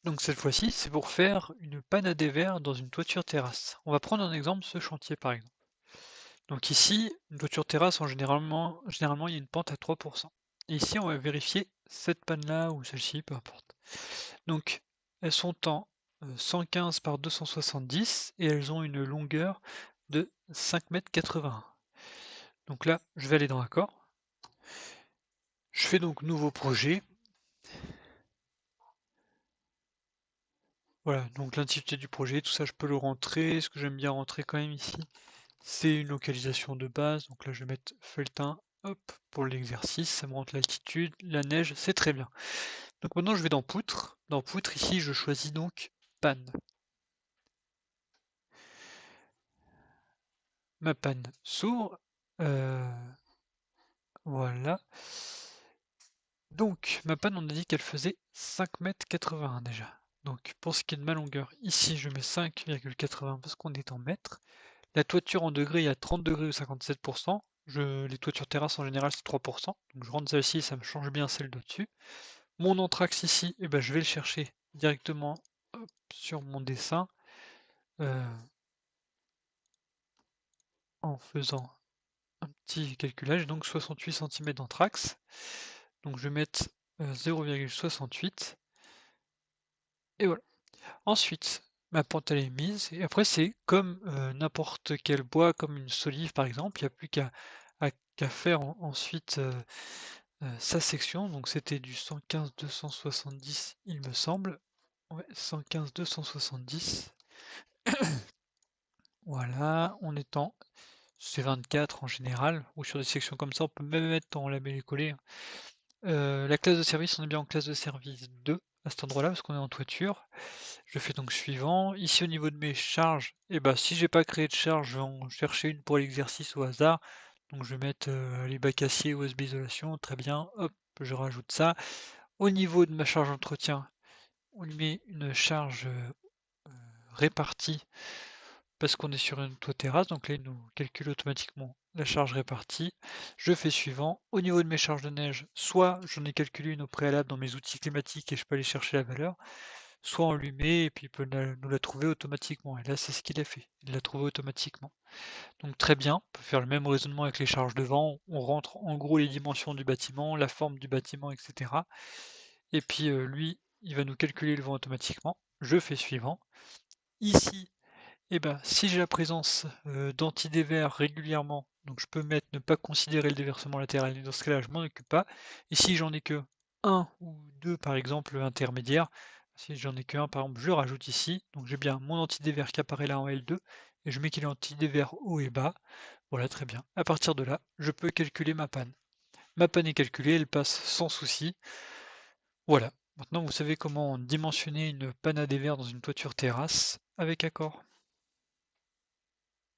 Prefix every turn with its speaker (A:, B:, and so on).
A: Donc cette fois-ci, c'est pour faire une panne à dévers dans une toiture terrasse. On va prendre un exemple, ce chantier par exemple. Donc ici, une toiture terrasse, généralement, il y a une pente à 3%. Et ici, on va vérifier cette panne-là ou celle-ci, peu importe. Donc, elles sont en 115 par 270 et elles ont une longueur de 5,81 m. Donc là, je vais aller dans Accord. Je fais donc nouveau projet. Voilà, donc l'intitulé du projet, tout ça, je peux le rentrer. Ce que j'aime bien rentrer quand même ici, c'est une localisation de base. Donc là, je vais mettre Felletin, hop, pour l'exercice. Ça me rentre l'altitude, la neige, c'est très bien. Donc maintenant, je vais dans Poutre. Dans Poutre, ici, je choisis donc panne. Ma panne s'ouvre. Euh, voilà. Donc, ma panne, on a dit qu'elle faisait 5,81 m déjà. Donc, pour ce qui est de ma longueur, ici, je mets 5,80 parce qu'on est en mètres. La toiture en degrés, il y a 30 degrés ou 57%. Les toitures terrasses en général, c'est 3%. Donc, je rentre celle-ci, ça me change bien celle d'au-dessus. Mon anthrax ici, eh ben, je vais le chercher directement hop, sur mon dessin en faisant un petit calculage. Donc, 68 cm d'anthrax. Donc, je vais mettre 0,68. Et voilà. Ensuite, ma pente elle est mise et après c'est comme, n'importe quel bois, comme une solive par exemple, il n'y a plus qu'à faire ensuite, sa section. Donc c'était du 115-270 il me semble. Ouais, 115-270. Voilà, on est en C24 en général, ou sur des sections comme ça, on peut même mettre en lamellé-collé, hein. La classe de service, on est bien en classe de service 2 à cet endroit-là, parce qu'on est en toiture. Je fais donc suivant. Ici au niveau de mes charges, et bah si j'ai pas créé de charge, je vais en chercher une pour l'exercice au hasard. Donc je vais mettre les bacs acier USB isolation, très bien, hop, je rajoute ça. Au niveau de ma charge d'entretien, on lui met une charge répartie parce qu'on est sur une toit terrasse, donc là il nous calcule automatiquement la charge répartie. Je fais suivant. Au niveau de mes charges de neige, soit j'en ai calculé une au préalable dans mes outils climatiques et je peux aller chercher la valeur, soit on lui met et puis il peut nous la trouver automatiquement. Et là, c'est ce qu'il a fait. Il l'a trouvé automatiquement. Donc très bien, on peut faire le même raisonnement avec les charges de vent. On rentre en gros les dimensions du bâtiment, la forme du bâtiment, etc. Et puis lui, il va nous calculer le vent automatiquement. Je fais suivant. Ici, eh ben, si j'ai la présence d'antidévers régulièrement, donc je peux mettre ne pas considérer le déversement latéral, et dans ce cas-là, je m'en occupe pas. Et si j'en ai que un ou deux, par exemple, intermédiaires, si j'en ai que un, par exemple, je le rajoute ici. Donc j'ai bien mon antidévers qui apparaît là en L2, et je mets qu'il est antidévers haut et bas. Voilà, très bien. À partir de là, je peux calculer ma panne. Ma panne est calculée, elle passe sans souci. Voilà. Maintenant, vous savez comment dimensionner une panne à dévers dans une toiture terrasse avec Accord.